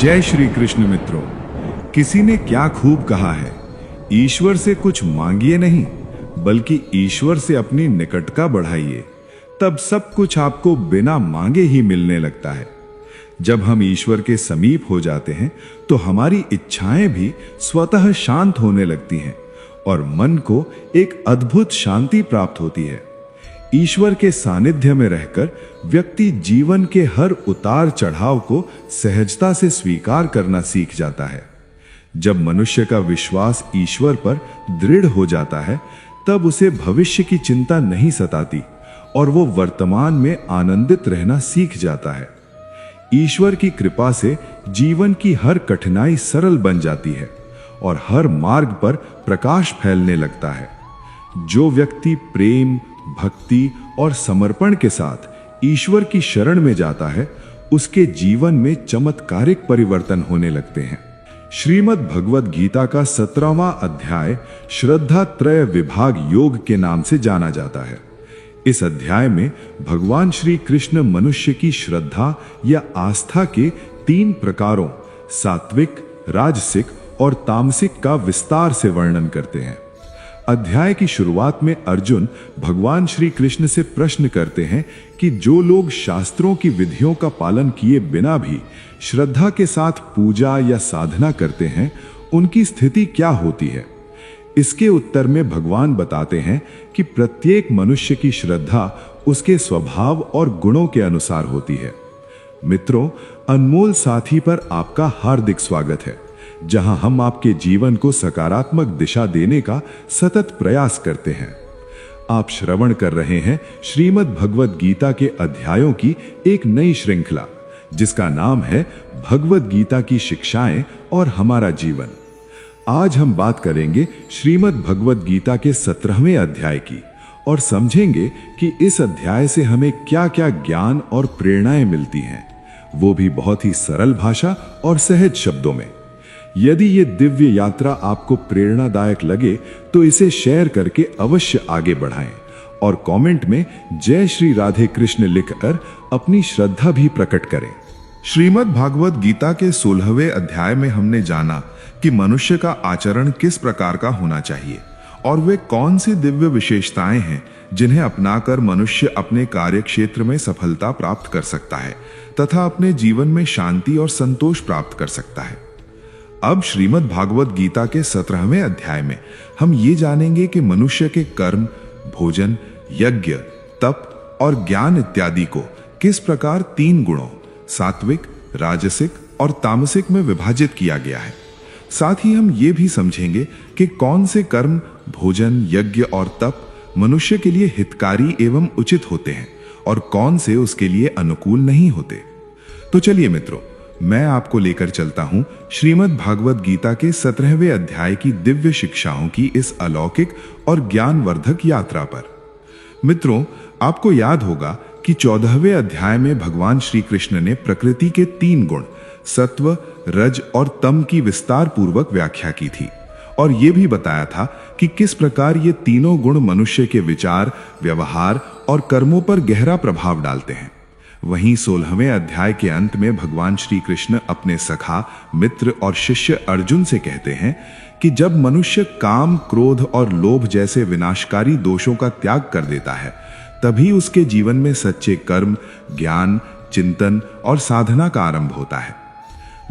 जय श्री कृष्ण मित्रों। किसी ने क्या खूब कहा है, ईश्वर से कुछ मांगिए नहीं बल्कि ईश्वर से अपनी निकटता बढ़ाइए, तब सब कुछ आपको बिना मांगे ही मिलने लगता है। जब हम ईश्वर के समीप हो जाते हैं तो हमारी इच्छाएं भी स्वतः शांत होने लगती हैं और मन को एक अद्भुत शांति प्राप्त होती है। ईश्वर के सानिध्य में रहकर व्यक्ति जीवन के हर उतार चढ़ाव को सहजता से स्वीकार करना सीख जाता है। जब मनुष्य का विश्वास ईश्वर पर दृढ़ हो जाता है तब उसे भविष्य की चिंता नहीं सताती और वो वर्तमान में आनंदित रहना सीख जाता है। ईश्वर की कृपा से जीवन की हर कठिनाई सरल बन जाती है और हर मार्ग पर प्रकाश फैलने लगता है। जो व्यक्ति प्रेम, भक्ति और समर्पण के साथ ईश्वर की शरण में जाता है उसके जीवन में चमत्कारिक परिवर्तन होने लगते हैं। श्रीमद् भगवद गीता का 17वां अध्याय श्रद्धा त्रय विभाग योग के नाम से जाना जाता है। इस अध्याय में भगवान श्री कृष्ण मनुष्य की श्रद्धा या आस्था के 3 प्रकारों सात्विक, राजसिक और तामसिक का विस्तार से वर्णन करते हैं। अध्याय की शुरुआत में अर्जुन भगवान श्री कृष्ण से प्रश्न करते हैं कि जो लोग शास्त्रों की विधियों का पालन किए बिना भी श्रद्धा के साथ पूजा या साधना करते हैं उनकी स्थिति क्या होती है। इसके उत्तर में भगवान बताते हैं कि प्रत्येक मनुष्य की श्रद्धा उसके स्वभाव और गुणों के अनुसार होती है। मित्रों, अनमोल साथी पर आपका हार्दिक स्वागत है, जहां हम आपके जीवन को सकारात्मक दिशा देने का सतत प्रयास करते हैं। आप श्रवण कर रहे हैं श्रीमद् भगवद गीता के अध्यायों की एक नई श्रृंखला जिसका नाम है भगवद गीता की शिक्षाएं और हमारा जीवन। आज हम बात करेंगे श्रीमद् भगवद गीता के 17वें अध्याय की और समझेंगे कि इस अध्याय से हमें क्या-क्या ज्ञान और प्रेरणाएं मिलती हैं, वो भी बहुत ही सरल भाषा और सहज शब्दों में। यदि ये दिव्य यात्रा आपको प्रेरणादायक लगे तो इसे शेयर करके अवश्य आगे बढ़ाएं और कमेंट में जय श्री राधे कृष्ण लिखकर अपनी श्रद्धा भी प्रकट करें। श्रीमद् भागवत गीता के 16वें अध्याय में हमने जाना कि मनुष्य का आचरण किस प्रकार का होना चाहिए और वे कौन सी दिव्य विशेषताएं हैं जिन्हें अपनाकर मनुष्य अपने कार्य क्षेत्र में सफलता प्राप्त कर सकता है तथा अपने जीवन में शांति और संतोष प्राप्त कर सकता है। अब श्रीमद् भागवत गीता के 17वें अध्याय में हम ये जानेंगे कि मनुष्य के कर्म, भोजन, यज्ञ, तप और ज्ञान इत्यादि को किस प्रकार 3 गुणों सात्विक, राजसिक और तामसिक में विभाजित किया गया है। साथ ही हम ये भी समझेंगे कि कौन से कर्म, भोजन, यज्ञ और तप मनुष्य के लिए हितकारी एवं उचित होते हैं और कौन से उसके लिए अनुकूल नहीं होते। तो चलिए मित्रों, मैं आपको लेकर चलता हूं श्रीमद् भागवत गीता के 17वें अध्याय की दिव्य शिक्षाओं की इस अलौकिक और ज्ञानवर्धक यात्रा पर। मित्रों, आपको याद होगा कि 14वें अध्याय में भगवान श्री कृष्ण ने प्रकृति के 3 गुण सत्व, रज और तम की विस्तार पूर्वक व्याख्या की थी और यह भी बताया था कि किस प्रकार ये तीनों गुण मनुष्य के विचार, व्यवहार और कर्मों पर गहरा प्रभाव डालते हैं। वहीं 16वें अध्याय के अंत में भगवान श्री कृष्ण अपने सखा, मित्र और शिष्य अर्जुन से कहते हैं कि जब मनुष्य काम, क्रोध और लोभ जैसे विनाशकारी दोषों का त्याग कर देता है तभी उसके जीवन में सच्चे कर्म, ज्ञान, चिंतन और साधना का आरंभ होता है।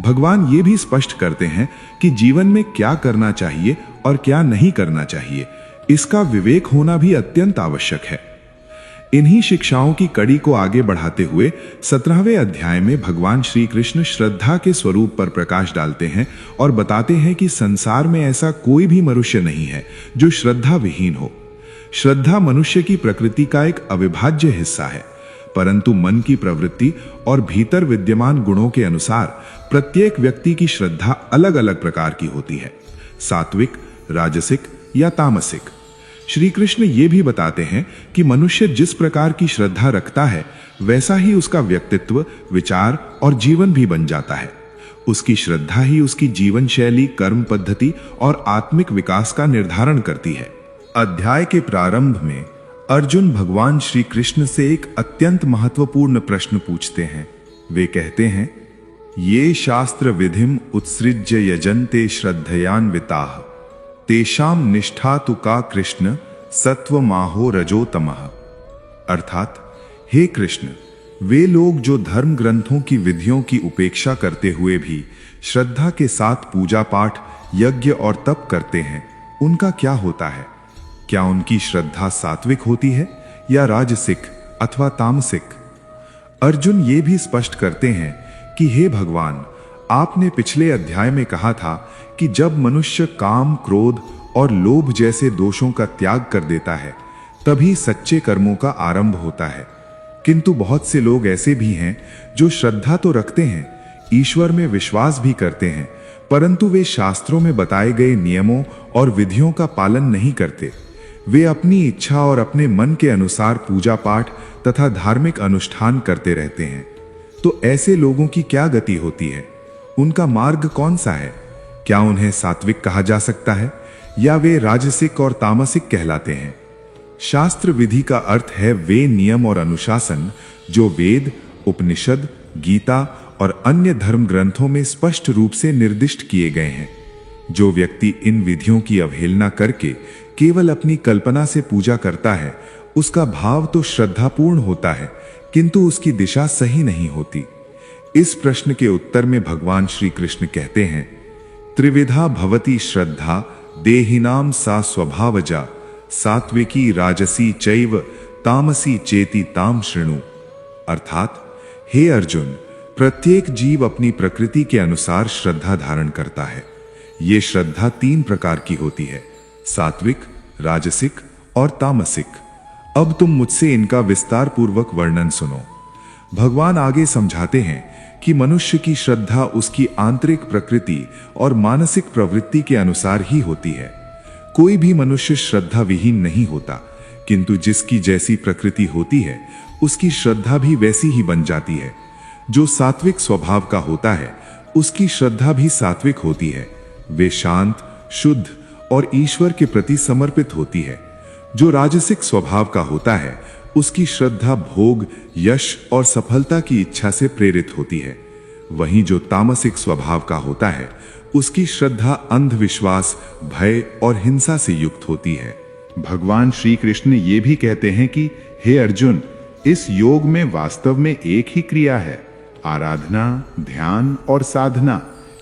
भगवान ये भी स्पष्ट करते हैं कि जीवन में क्या करना चाहिए और क्या नहीं करना चाहिए, इसका विवेक होना भी अत्यंत आवश्यक है। इन्हीं शिक्षाओं की कड़ी को आगे बढ़ाते हुए 17वें अध्याय में भगवान श्री कृष्ण श्रद्धा के स्वरूप पर प्रकाश डालते हैं और बताते हैं कि संसार में ऐसा कोई भी मनुष्य नहीं है जो श्रद्धा विहीन हो। श्रद्धा मनुष्य की प्रकृति का एक अविभाज्य हिस्सा है, परंतु मन की प्रवृत्ति और भीतर विद्यमान गुणों के अनुसार प्रत्येक व्यक्ति की श्रद्धा अलग अलग प्रकार की होती है, सात्विक, राजसिक या तामसिक। श्री कृष्ण ये भी बताते हैं कि मनुष्य जिस प्रकार की श्रद्धा रखता है वैसा ही उसका व्यक्तित्व, विचार और जीवन भी बन जाता है। उसकी श्रद्धा ही उसकी जीवन शैली, कर्म पद्धति और आत्मिक विकास का निर्धारण करती है। अध्याय के प्रारंभ में अर्जुन भगवान श्री कृष्ण से एक अत्यंत महत्वपूर्ण प्रश्न पूछते हैं। वे कहते हैं, ये शास्त्र विधिम उत्सृज्य यजन्ते श्रद्धयान्विताः तेषाम निष्ठा तु का कृष्ण सत्वमाहो रजोतमः। अर्थात, हे कृष्ण, वे लोग जो धर्म ग्रंथों की विधियों की उपेक्षा करते हुए भी श्रद्धा के साथ पूजा पाठ, यज्ञ और तप करते हैं, उनका क्या होता है? क्या उनकी श्रद्धा सात्विक होती है या राजसिक अथवा तामसिक? अर्जुन ये भी स्पष्ट करते हैं कि हे भगवान, आपने पिछले अध्याय में कहा था कि जब मनुष्य काम, क्रोध और लोभ जैसे दोषों का त्याग कर देता है, तभी सच्चे कर्मों का आरंभ होता है। किंतु बहुत से लोग ऐसे भी हैं जो श्रद्धा तो रखते हैं, ईश्वर में विश्वास भी करते हैं, परंतु वे शास्त्रों में बताए गए नियमों और विधियों का पालन नहीं करते। वे अपनी इच्छा और अपने मन के अनुसार पूजा पाठ तथा धार्मिक अनुष्ठान करते रहते हैं। तो ऐसे लोगों की क्या गति होती है? उनका मार्ग कौन सा है? क्या उन्हें सात्विक कहा जा सकता है या वे राजसिक और तामसिक कहलाते हैं? शास्त्र विधि का अर्थ है वे नियम और अनुशासन जो वेद, उपनिषद, गीता और अन्य धर्म ग्रंथों में स्पष्ट रूप से निर्दिष्ट किए गए हैं। जो व्यक्ति इन विधियों की अवहेलना करके केवल अपनी कल्पना से पूजा करता है, उसका भाव तो श्रद्धापूर्ण होता है, किंतु उसकी दिशा सही नहीं होती। इस प्रश्न के उत्तर में भगवान श्री कृष्ण कहते हैं, त्रिविधा भवति श्रद्धा देहिनाम सा स्वभावजा सात्विकी राजसी चैव तामसी चेति ताम शृणु। अर्थात, हे अर्जुन, प्रत्येक जीव अपनी प्रकृति के अनुसार श्रद्धा धारण करता है। ये श्रद्धा 3 प्रकार की होती है, सात्विक, राजसिक और तामसिक। अब तुम मुझसे इनका विस्तार पूर्वक वर्णन सुनो। भगवान आगे समझाते हैं कि मनुष्य की श्रद्धा उसकी आंतरिक प्रकृति और मानसिक प्रवृत्ति के अनुसार ही होती है। कोई भी मनुष्य श्रद्धा विहीन नहीं होता, किंतु जिसकी जैसी प्रकृति होती है, उसकी श्रद्धा भी वैसी ही बन जाती है। जो सात्विक स्वभाव का होता है, उसकी श्रद्धा भी सात्विक होती है। वे शांत, शुद्ध और ईश्वर के प्रति समर्पित होती है। जो राजसिक स्वभाव का होता है, उसकी श्रद्धा भोग, यश और सफलता की इच्छा से प्रेरित होती है। वहीं जो तामसिक स्वभाव का होता है, उसकी श्रद्धा अंधविश्वास, भय और हिंसा से युक्त होती है। भगवान श्री कृष्ण ये भी कहते हैं कि हे अर्जुन, इस योग में वास्तव में एक ही क्रिया है, आराधना, ध्यान और साधना।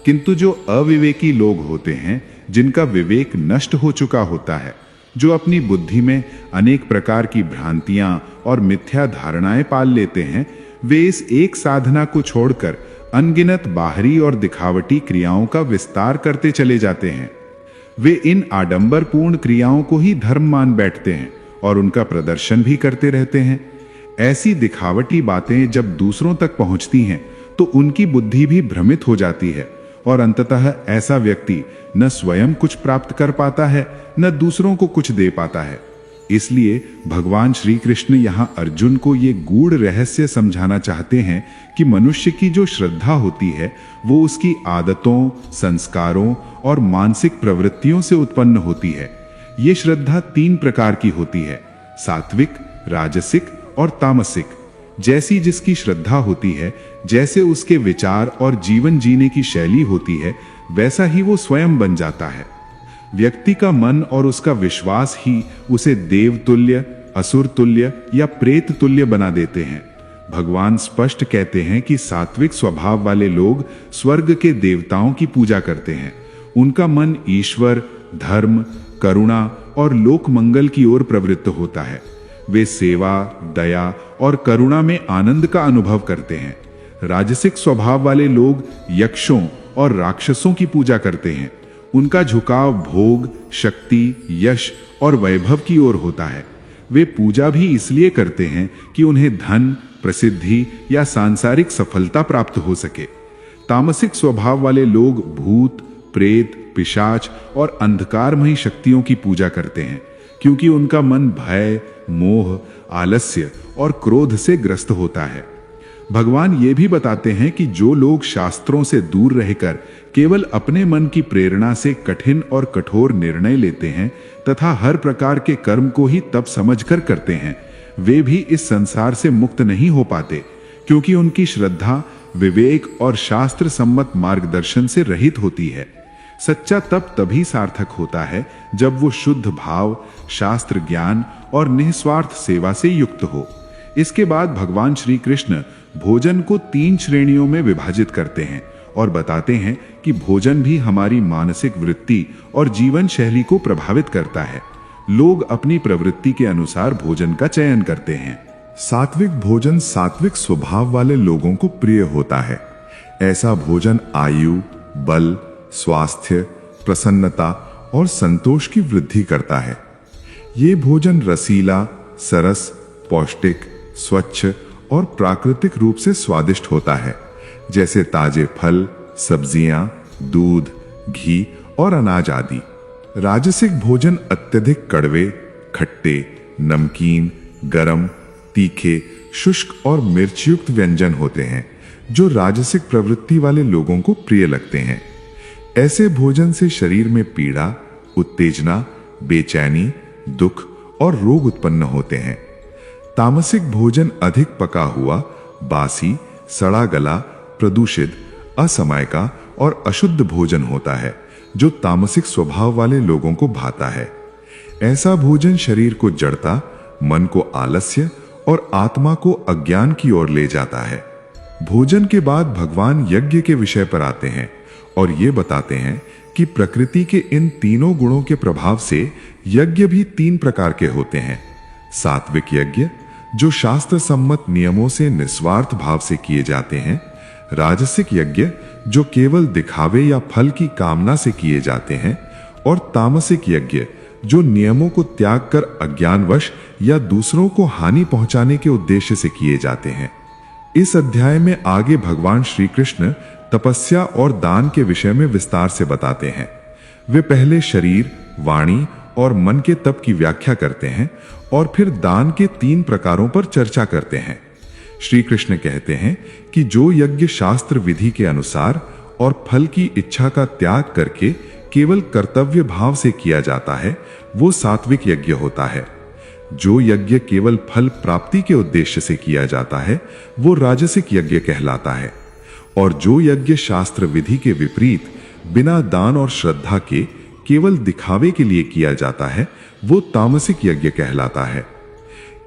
किंतु जो अविवेकी लोग होते हैं, जिनका विवेक नष्ट हो चुका होता है, जो अपनी बुद्धि में अनेक प्रकार की भ्रांतियां और मिथ्या धारणाएं पाल लेते हैं, वे इस एक साधना को छोड़कर अनगिनत बाहरी और दिखावटी क्रियाओं का विस्तार करते चले जाते हैं। वे इन आडंबरपूर्ण क्रियाओं को ही धर्म मान बैठते हैं और उनका प्रदर्शन भी करते रहते हैं। ऐसी दिखावटी बातें जब दूसरों तक पहुंचती हैं, तो उनकी बुद्धि भी भ्रमित हो जाती है और अंततः ऐसा व्यक्ति न स्वयं कुछ प्राप्त कर पाता है, न दूसरों को कुछ दे पाता है। इसलिए भगवान श्री कृष्ण यहाँ अर्जुन को ये गूढ़ रहस्य समझाना चाहते हैं कि मनुष्य की जो श्रद्धा होती है, वो उसकी आदतों, संस्कारों और मानसिक प्रवृत्तियों से उत्पन्न होती है। ये श्रद्धा 3 प्रकार की होती है, सात्विक, राजसिक और तामसिक। जैसी जिसकी श्रद्धा होती है, जैसे उसके विचार और जीवन जीने की शैली होती है, वैसा ही वो स्वयं बन जाता है। व्यक्ति का मन और उसका विश्वास ही उसे देवतुल्य, असुर तुल्य या प्रेत तुल्य बना देते हैं। भगवान स्पष्ट कहते हैं कि सात्विक स्वभाव वाले लोग स्वर्ग के देवताओं की पूजा करते हैं। उनका मन ईश्वर, धर्म, करुणा और लोक मंगल की ओर प्रवृत्त होता है। वे सेवा, दया और करुणा में आनंद का अनुभव करते हैं। राजसिक स्वभाव वाले लोग यक्षों और राक्षसों की पूजा करते हैं। उनका झुकाव भोग, शक्ति, यश और वैभव की ओर होता है। वे पूजा भी इसलिए करते हैं कि उन्हें धन, प्रसिद्धि या सांसारिक सफलता प्राप्त हो सके। तामसिक स्वभाव वाले लोग भूत, प्रेत, पिशाच और अंधकारमयी शक्तियों की पूजा करते हैं, क्योंकि उनका मन भय, मोह, आलस्य और क्रोध से ग्रस्त होता है। भगवान ये भी बताते हैं कि जो लोग शास्त्रों से दूर रहकर केवल अपने मन की प्रेरणा से कठिन और कठोर निर्णय लेते हैं तथा हर प्रकार के कर्म को ही तप समझकर करते हैं, वे भी इस संसार से मुक्त नहीं हो पाते, क्योंकि उनकी श्रद्धा विवेक और शास्त्र सम्मत मार्गदर्शन से रहित होती है। सच्चा तप तभी सार्थक होता है जब वो शुद्ध भाव, शास्त्र ज्ञान और निस्वार्थ सेवा से युक्त हो। इसके बाद भगवान श्री कृष्ण भोजन को 3 श्रेणियों में विभाजित करते हैं और बताते हैं कि भोजन भी हमारी मानसिक वृत्ति और जीवन शैली को प्रभावित करता है। लोग अपनी प्रवृत्ति के अनुसार भोजन का चयन करते हैं। सात्विक भोजन सात्विक स्वभाव वाले लोगों को प्रिय होता है। ऐसा भोजन आयु, बल, स्वास्थ्य, प्रसन्नता और संतोष की वृद्धि करता है। ये भोजन रसीला, सरस, पौष्टिक, स्वच्छ और प्राकृतिक रूप से स्वादिष्ट होता है, जैसे ताजे फल, सब्जियां, दूध, घी और अनाज आदि। राजसिक भोजन अत्यधिक कड़वे, खट्टे, नमकीन, गरम, तीखे, शुष्क और मिर्चयुक्त व्यंजन होते हैं, जो राजसिक प्रवृत्ति वाले लोगों को प्रिय लगते हैं। ऐसे भोजन से शरीर में पीड़ा, उत्तेजना, बेचैनी, दुख और रोग उत्पन्न होते हैं। तामसिक भोजन अधिक पका हुआ, बासी, सड़ा गला, प्रदूषित, असमय का और अशुद्ध भोजन होता है, जो तामसिक स्वभाव वाले लोगों को भाता है। ऐसा भोजन शरीर को जड़ता, मन को आलस्य और आत्मा को अज्ञान की ओर ले जाता है। भोजन के बाद भगवान यज्ञ के विषय पर आते हैं और ये बताते हैं कि प्रकृति के इन तीनों गुणों के प्रभाव से यज्ञ भी 3 प्रकार के होते हैं। सात्विक यज्ञ, जो शास्त्र सम्मत नियमों से निस्वार्थ भाव से किए जाते हैं। राजसिक यज्ञ, जो केवल दिखावे या फल की कामना से किए जाते हैं। और तामसिक यज्ञ, जो नियमों को त्याग कर अज्ञानवश या दूसरों को हानि पहुंचाने के उद्देश्य से किए जाते हैं। इस अध्याय में आगे भगवान श्री कृष्ण तपस्या और दान के विषय में विस्तार से बताते हैं। वे पहले शरीर, वाणी और मन के तप की व्याख्या करते हैं और फिर दान के 3 प्रकारों पर चर्चा करते हैं। श्री कृष्ण कहते हैं कि जो यज्ञ शास्त्र विधि के अनुसार और फल की इच्छा का त्याग करके केवल कर्तव्य भाव से किया जाता है, वो सात्विक यज्ञ होता है। जो यज्ञ केवल फल प्राप्ति के उद्देश्य से किया जाता है, वो राजसिक यज्ञ कहलाता है। और जो यज्ञ शास्त्र विधि के विपरीत बिना दान और श्रद्धा के केवल दिखावे के लिए किया जाता है, वो तामसिक यज्ञ कहलाता है।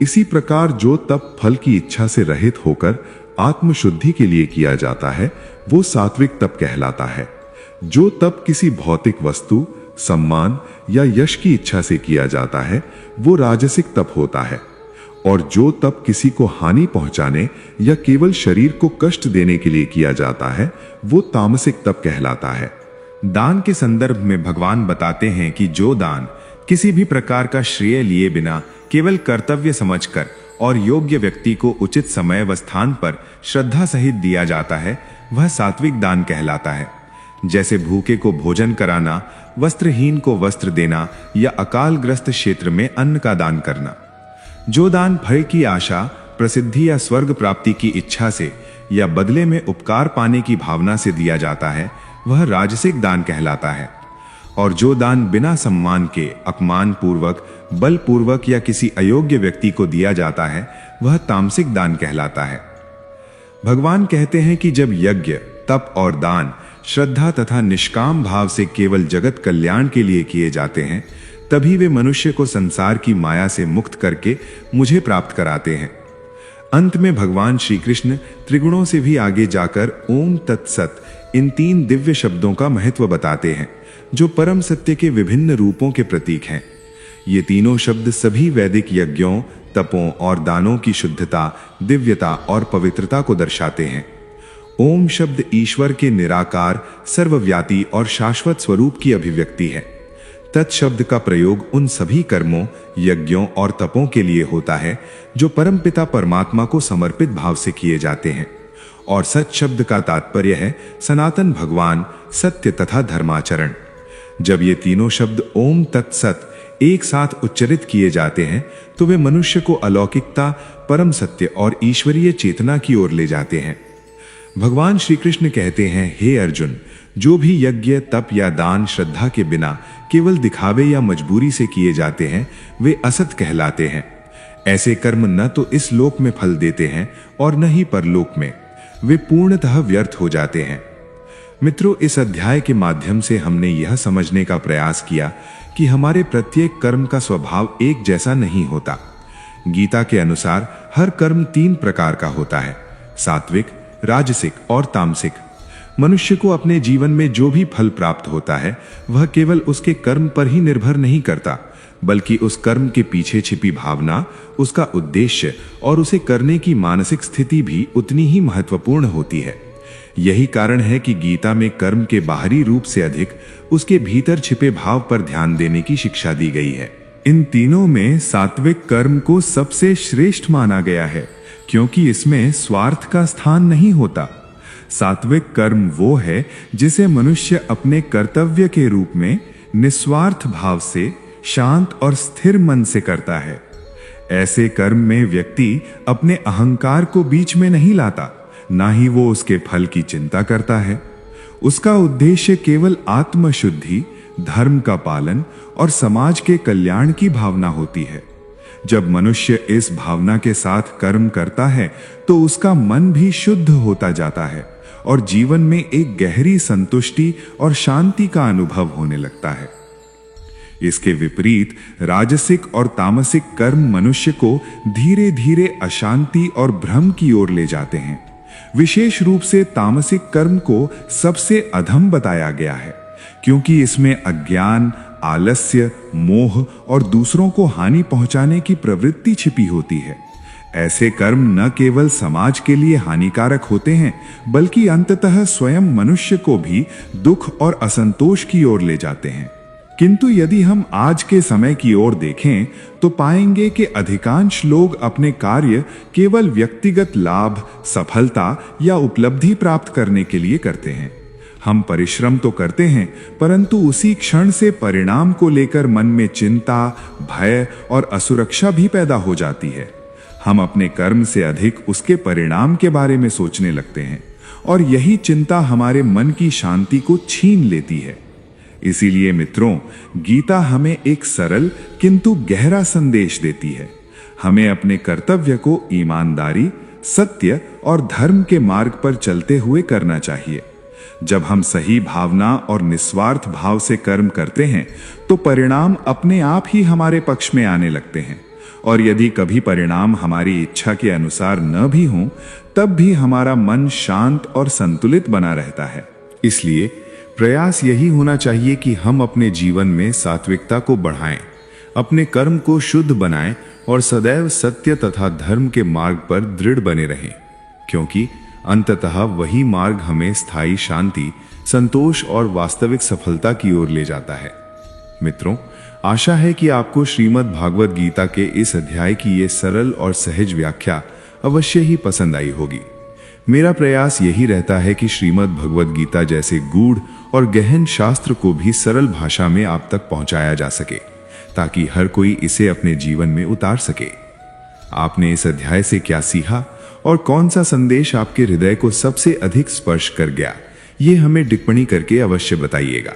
इसी प्रकार जो तप फल की इच्छा से रहित होकर आत्मशुद्धि के लिए किया जाता है, वो सात्विक तप कहलाता है। जो तप किसी भौतिक वस्तु, सम्मान या यश की इच्छा से किया जाता है, वो राजसिक तप होता है। और जो तप किसी को हानि पहुंचाने या केवल शरीर को कष्ट देने के लिए किया जाता है, वो तामसिक तप कहलाता है। दान के संदर्भ में भगवान बताते हैं कि जो दान किसी भी प्रकार का श्रेय लिए बिना केवल कर्तव्य समझकर और योग्य व्यक्ति को उचित समय व स्थान पर श्रद्धा सहित दिया जाता है, वह सात्विक दान कहलाता है। जैसे भूखे को भोजन कराना, वस्त्रहीन को वस्त्र देना या अकालग्रस्त क्षेत्र में अन्न का दान करना। जो दान फल की आशा, प्रसिद्धि या स्वर्ग प्राप्ति की इच्छा से या बदले में उपकार पाने की भावना से दिया जाता है, वह राजसिक दान कहलाता है। और जो दान बिना सम्मान के अपमान पूर्वक, बलपूर्वक या किसी अयोग्य व्यक्ति को दिया जाता है, वह तामसिक दान कहलाता है। भगवान कहते हैं कि जब यज्ञ, तप और दान श्रद्धा तथा निष्काम भाव से केवल जगत कल्याण के लिए किए जाते हैं, तभी वे मनुष्य को संसार की माया से मुक्त करके मुझे प्राप्त कराते हैं। अंत में भगवान श्री कृष्ण त्रिगुणों से भी आगे जाकर ओम तत्सत इन 3 दिव्य शब्दों का महत्व बताते हैं, जो परम सत्य के विभिन्न रूपों के प्रतीक हैं। ये तीनों शब्द सभी वैदिक यज्ञों, तपों और दानों की शुद्धता, दिव्यता और पवित्रता को दर्शाते हैं। ओम शब्द ईश्वर के निराकार, सर्वव्यापी और शाश्वत स्वरूप की अभिव्यक्ति है। तत् शब्द का प्रयोग उन सभी कर्मों, यज्ञों और तपों के लिए होता है जो परमपिता परमात्मा को समर्पित भाव से किए जाते हैं। और सत शब्द का तात्पर्य है सनातन भगवान, सत्य तथा धर्माचरण। जब ये तीनों शब्द ओम तत्सत एक साथ उच्चरित किए जाते हैं, तो वे मनुष्य को अलौकिकता, परम सत्य और ईश्वरीय चेतना की ओर ले जाते हैं। भगवान श्री कृष्ण कहते हैं, हे अर्जुन, जो भी यज्ञ, तप या दान श्रद्धा के बिना केवल दिखावे या मजबूरी से किए जाते हैं, वे असत कहलाते हैं। ऐसे कर्म न तो इस लोक में फल देते हैं और न ही परलोक में। वे पूर्णतः व्यर्थ हो जाते हैं। मित्रों, इस अध्याय के माध्यम से हमने यह समझने का प्रयास किया कि हमारे प्रत्येक कर्म का स्वभाव एक जैसा नहीं होता। गीता के अनुसार हर कर्म 3 प्रकार का होता है, सात्विक, राजसिक और तामसिक। मनुष्य को अपने जीवन में जो भी फल प्राप्त होता है वह केवल उसके कर्म पर ही निर्भर नहीं करता, बल्कि उस कर्म के पीछे छिपी भावना, उसका उद्देश्य और उसे करने की मानसिक स्थिति भी उतनी ही महत्वपूर्ण होती है। यही कारण है कि गीता में कर्म के बाहरी रूप से अधिक उसके भीतर छिपे भाव पर ध्यान देने की शिक्षा दी गई है। इन तीनों में सात्विक कर्म को सबसे श्रेष्ठ माना गया है, क्योंकि इसमें स्वार्थ का स्थान नहीं होता। सात्विक कर्म वो है जिसे मनुष्य अपने कर्तव्य के रूप में निस्वार्थ भाव से, शांत और स्थिर मन से करता है। ऐसे कर्म में व्यक्ति अपने अहंकार को बीच में नहीं लाता, ना ही वो उसके फल की चिंता करता है। उसका उद्देश्य केवल आत्मशुद्धि, धर्म का पालन और समाज के कल्याण की भावना होती है। जब मनुष्य इस भावना के साथ कर्म करता है तो उसका मन भी शुद्ध होता जाता है और जीवन में एक गहरी संतुष्टि और शांति का अनुभव होने लगता है। इसके विपरीत राजसिक और तामसिक कर्म मनुष्य को धीरे धीरे अशांति और भ्रम की ओर ले जाते हैं। विशेष रूप से तामसिक कर्म को सबसे अधम बताया गया है, क्योंकि इसमें अज्ञान, आलस्य, मोह और दूसरों को हानि पहुंचाने की प्रवृत्ति छिपी होती है। ऐसे कर्म न केवल समाज के लिए हानिकारक होते हैं, बल्कि अंततः स्वयं मनुष्य को भी दुख और असंतोष की ओर ले जाते हैं। किंतु यदि हम आज के समय की ओर देखें तो पाएंगे कि अधिकांश लोग अपने कार्य केवल व्यक्तिगत लाभ, सफलता या उपलब्धि प्राप्त करने के लिए करते हैं। हम परिश्रम तो करते हैं, परंतु उसी क्षण से परिणाम को लेकर मन में चिंता, भय और असुरक्षा भी पैदा हो जाती है। हम अपने कर्म से अधिक उसके परिणाम के बारे में सोचने लगते हैं और यही चिंता हमारे मन की शांति को छीन लेती है। इसीलिए मित्रों, गीता हमें एक सरल किंतु गहरा संदेश देती है। हमें अपने कर्तव्य को ईमानदारी, सत्य और धर्म के मार्ग पर चलते हुए करना चाहिए। जब हम सही भावना और निस्वार्थ भाव से कर्म करते हैं तो परिणाम अपने आप ही हमारे पक्ष में आने लगते हैं, और यदि कभी परिणाम हमारी इच्छा के अनुसार न भी हों, तब भी हमारा मन शांत और संतुलित बना रहता है। इसलिए प्रयास यही होना चाहिए कि हम अपने जीवन में सात्विकता को बढ़ाएं, अपने कर्म को शुद्ध बनाएं और सदैव सत्य तथा धर्म के मार्ग पर दृढ़ बने रहें, क्योंकि अंततः वही मार्ग हमें स्थायी शांति, संतोष और वास्तविक सफलता की ओर ले जाता है। मित्रों, आशा है कि आपको श्रीमद् भागवत गीता के इस अध्याय की ये सरल और सहज व्याख्या अवश्य ही पसंद आई होगी। मेरा प्रयास यही रहता है कि श्रीमद् भगवत गीता जैसे गूढ़ और गहन शास्त्र को भी सरल भाषा में आप तक पहुंचाया जा सके, ताकि हर कोई इसे अपने जीवन में उतार सके। आपने इस अध्याय से क्या सीखा और कौन सा संदेश आपके हृदय को सबसे अधिक स्पर्श कर गया, ये हमें टिप्पणी करके अवश्य बताइएगा।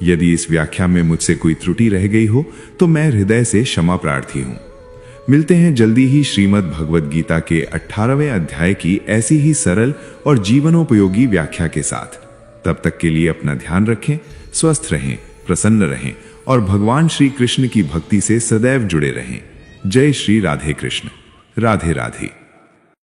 यदि इस व्याख्या में मुझसे कोई त्रुटि रह गई हो तो मैं हृदय से क्षमा प्रार्थी हूं। मिलते हैं जल्दी ही श्रीमद् भगवत गीता के 18वें अध्याय की ऐसी ही सरल और जीवनोपयोगी व्याख्या के साथ। तब तक के लिए अपना ध्यान रखें, स्वस्थ रहें, प्रसन्न रहें और भगवान श्री कृष्ण की भक्ति से सदैव जुड़े रहें। जय श्री राधे कृष्ण। राधे राधे।